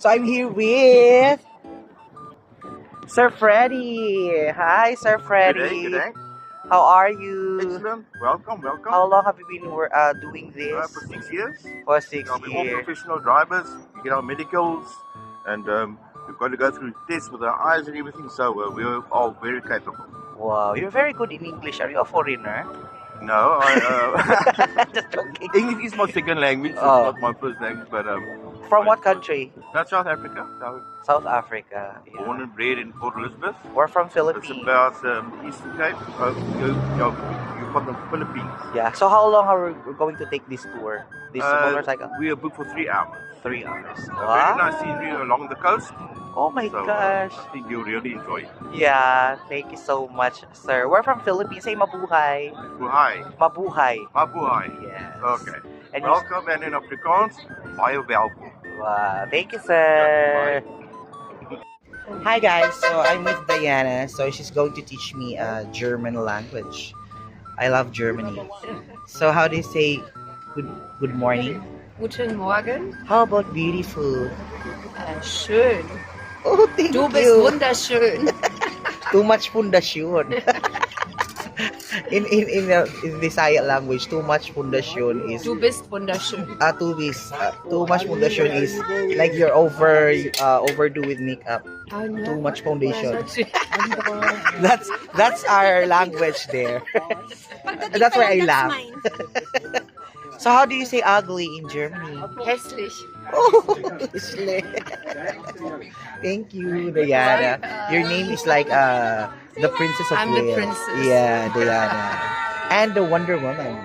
So I'm here with Sir Freddy. Hi, Sir Freddy. Good day. How are you? Excellent. Welcome. How long have you been doing this? For 6 years. For six We're all years. professional drivers. We get our medicals, and we've got to go through tests with our eyes and everything. So we're all very capable. Wow, you're very good in English. Are you a foreigner? No, Just joking. English is my second language. It's Oh. not my first language, but From what country? That's South Africa. South Africa. Yeah. Born and bred in Port Elizabeth. We're from It's Philippines. about Eastern Cape. You're from the Philippines. Yeah. So how long are we going to take this tour? This motorcycle? We are booked for 3 hours. 3 hours. Very nice scenery along the coast. Oh my So, gosh. I think you'll really enjoy it. Yeah, thank you so much, sir. We're from Philippines. Say mabuhay. Buhay. Mabuhay. Mabuhay. Yes. Okay. And Welcome, and in Afrikaans, baie welkom. wow, thank you, sir. Hi guys, so I'm with Diana. So she's going to teach me German language. I love Germany. So how do you say good morning? Guten Morgen. How about beautiful? Schön. Oh, thank Du bist you. wunderschön. Too much pundasyon. in Visaya language, too much pundasyon is Du bist wunderschön. too much pundasyon is like you're overdo with makeup. Oh, no. Too much foundation. Ja, That's our language there. That's why I laugh. So how do you say ugly in Germany? hässlich. Oh, thank you, Diana. Your name is like the Princess of I'm the Wales. princess. Yeah, Diana. And the Wonder Woman.